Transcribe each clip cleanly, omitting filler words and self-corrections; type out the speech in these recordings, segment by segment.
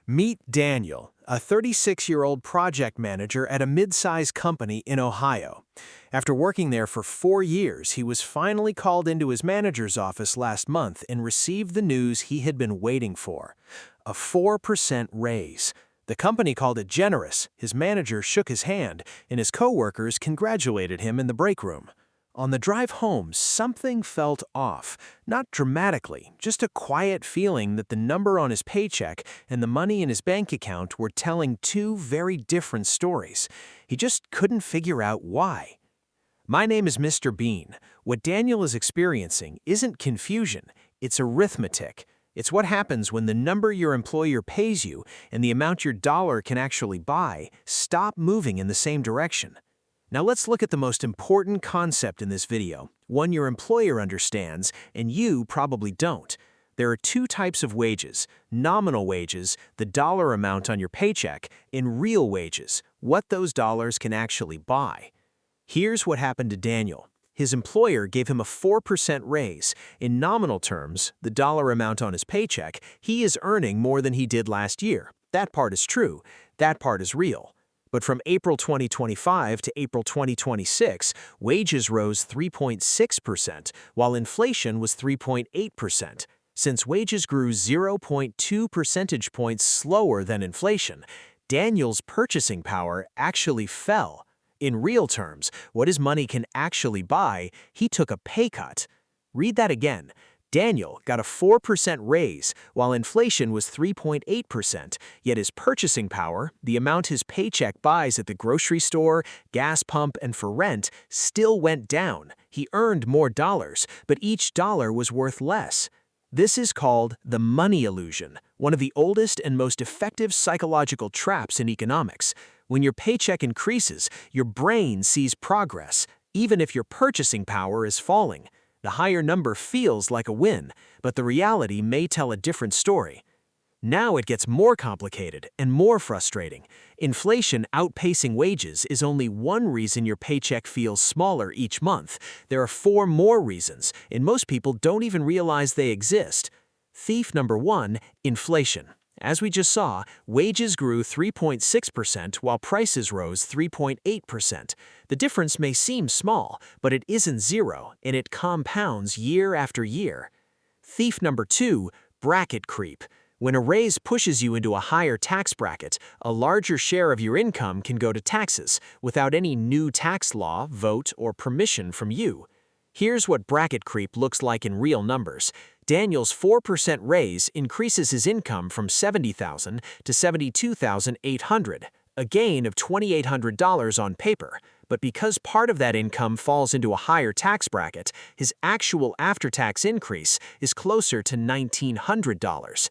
Meet Daniel, a 36-year-old project manager at a mid-sized company in Ohio. After working there for 4 years, he was finally called into his manager's office last month and received the news he had been waiting for: a 4% raise. The company called it generous. His manager shook his hand, and his coworkers congratulated him in the break room. On the drive home, something felt off. Not dramatically, just a quiet feeling that the number on his paycheck and the money in his bank account were telling two very different stories. He just couldn't figure out why. My name is Mr. Bean. What Daniel is experiencing isn't confusion, it's arithmetic. It's what happens when the number your employer pays you and the amount your dollar can actually buy stop moving in the same direction. Now let's look at the most important concept in this video, one your employer understands and you probably don't. There are two types of wages: nominal wages, the dollar amount on your paycheck, and real wages, what those dollars can actually buy. Here's what happened to Daniel. His employer gave him a 4% raise. In nominal terms, the dollar amount on his paycheck, he is earning more than he did last year. That part is true. That part is real. But from April 2025 to April 2026, wages rose 3.6%, while inflation was 3.8%. Since wages grew 0.2 percentage points slower than inflation, Daniel's purchasing power actually fell. In real terms, what his money can actually buy, he took a pay cut. Read that again. Daniel got a 4% raise, while inflation was 3.8%, yet his purchasing power, the amount his paycheck buys at the grocery store, gas pump, and for rent, still went down. He earned more dollars, but each dollar was worth less. This is called the money illusion, one of the oldest and most effective psychological traps in economics. When your paycheck increases, your brain sees progress, even if your purchasing power is falling. The higher number feels like a win, but the reality may tell a different story. Now it gets more complicated and more frustrating. Inflation outpacing wages is only one reason your paycheck feels smaller each month. There are 4 more reasons, and most people don't even realize they exist. Thief number 1, inflation. As we just saw, wages grew 3.6% while prices rose 3.8%. The difference may seem small, but it isn't zero, and it compounds year after year. Thief number 2, bracket creep. When a raise pushes you into a higher tax bracket, a larger share of your income can go to taxes without any new tax law, vote, or permission from you. Here's what bracket creep looks like in real numbers. Daniel's 4% raise increases his income from $70,000 to $72,800, a gain of $2,800 on paper. But because part of that income falls into a higher tax bracket, his actual after-tax increase is closer to $1,900.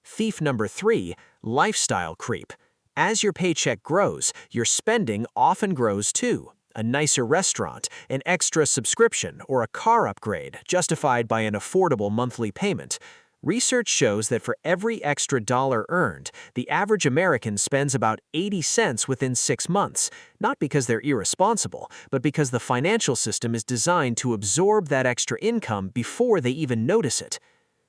Thief number 3, lifestyle creep. As your paycheck grows, your spending often grows too. A nicer restaurant, an extra subscription, or a car upgrade justified by an affordable monthly payment. Research shows that for every extra dollar earned, the average American spends about 80 cents within 6 months, not because they're irresponsible, but because the financial system is designed to absorb that extra income before they even notice it.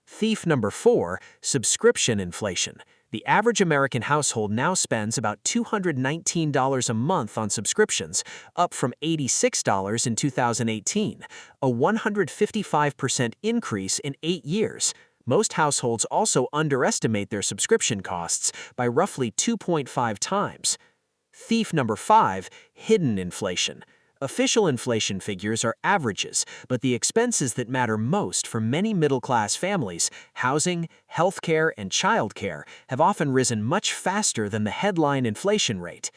Thief number 4, subscription inflation. The average American household now spends about $219 a month on subscriptions, up from $86 in 2018, a 155% increase in 8 years. Most households also underestimate their subscription costs by roughly 2.5 times. Thief number 5, hidden inflation. Official inflation figures are averages, but the expenses that matter most for many middle-class families, housing, healthcare, and childcare, have often risen much faster than the headline inflation rate.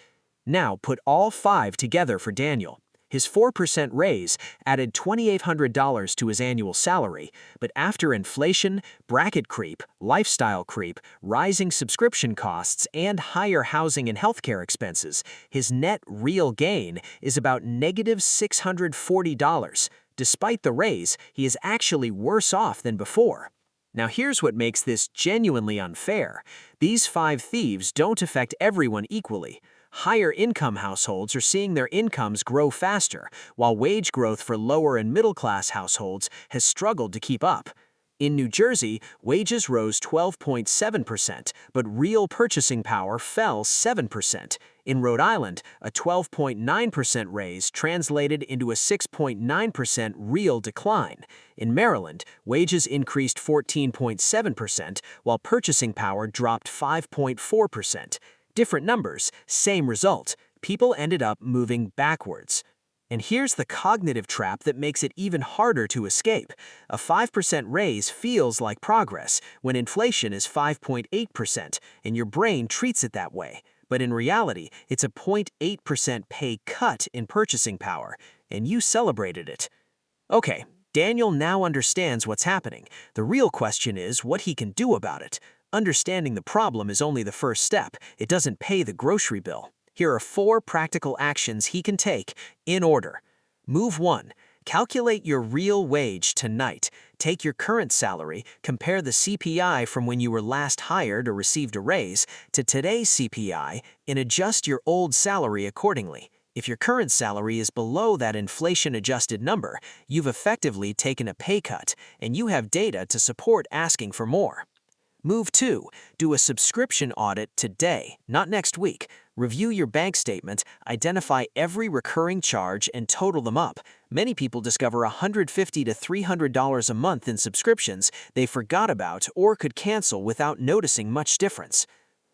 Now put all 5 together for Daniel. His 4% raise added $2,800 to his annual salary, but after inflation, bracket creep, lifestyle creep, rising subscription costs, and higher housing and healthcare expenses, his net real gain is about -$640. Despite the raise, he is actually worse off than before. Now here's what makes this genuinely unfair. These 5 thieves don't affect everyone equally. Higher income households are seeing their incomes grow faster, while wage growth for lower and middle class households has struggled to keep up. In New Jersey, wages rose 12.7%, but real purchasing power fell 7%. In Rhode Island, a 12.9% raise translated into a 6.9% real decline. In Maryland, wages increased 14.7%, while purchasing power dropped 5.4%. Different numbers, same result. People ended up moving backwards. And here's the cognitive trap that makes it even harder to escape. A 5% raise feels like progress when inflation is 5.8%, and your brain treats it that way. But in reality, it's a 0.8% pay cut in purchasing power, and you celebrated it. Okay, Daniel now understands what's happening. The real question is what he can do about it. Understanding the problem is only the first step. It doesn't pay the grocery bill. Here are 4 practical actions he can take in order. Move 1. Calculate your real wage tonight. Take your current salary, compare the CPI from when you were last hired or received a raise to today's CPI, and adjust your old salary accordingly. If your current salary is below that inflation-adjusted number, you've effectively taken a pay cut, and you have data to support asking for more. Move 2. Do a subscription audit today, not next week. Review your bank statement, identify every recurring charge, and total them up. Many people discover $150 to $300 a month in subscriptions they forgot about or could cancel without noticing much difference.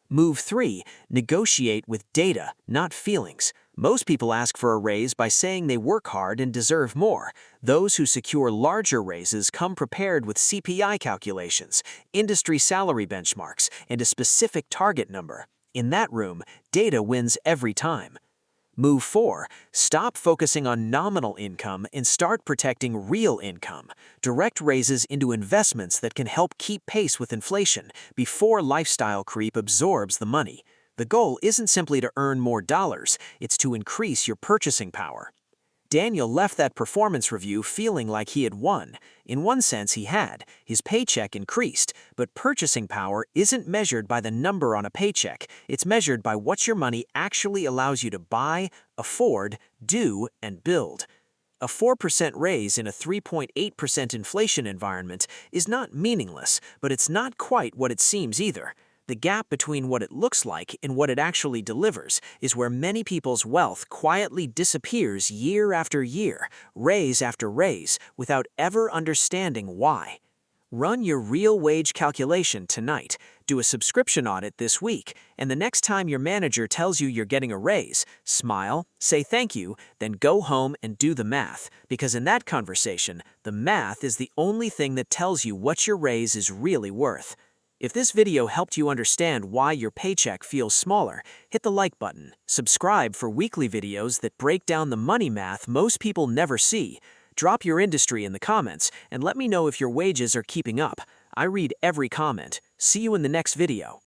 Move 3. Negotiate with data, not feelings. Most people ask for a raise by saying they work hard and deserve more. Those who secure larger raises come prepared with CPI calculations, industry salary benchmarks, and a specific target number. In that room, data wins every time. Move 4. Stop focusing on nominal income and start protecting real income. Direct raises into investments that can help keep pace with inflation before lifestyle creep absorbs the money. The goal isn't simply to earn more dollars, it's to increase your purchasing power. Daniel left that performance review feeling like he had won. In one sense, he had. His paycheck increased, but purchasing power isn't measured by the number on a paycheck. It's measured by what your money actually allows you to buy, afford, do, and build. A 4% raise in a 3.8% inflation environment is not meaningless, but it's not quite what it seems either. The gap between what it looks like and what it actually delivers is where many people's wealth quietly disappears year after year, raise after raise, without ever understanding why. Run your real wage calculation tonight, do a subscription audit this week, and the next time your manager tells you you're getting a raise, smile, say thank you, then go home and do the math, because in that conversation, the math is the only thing that tells you what your raise is really worth. If this video helped you understand why your paycheck feels smaller, hit the like button. Subscribe for weekly videos that break down the money math most people never see. Drop your industry in the comments and let me know if your wages are keeping up. I read every comment. See you in the next video.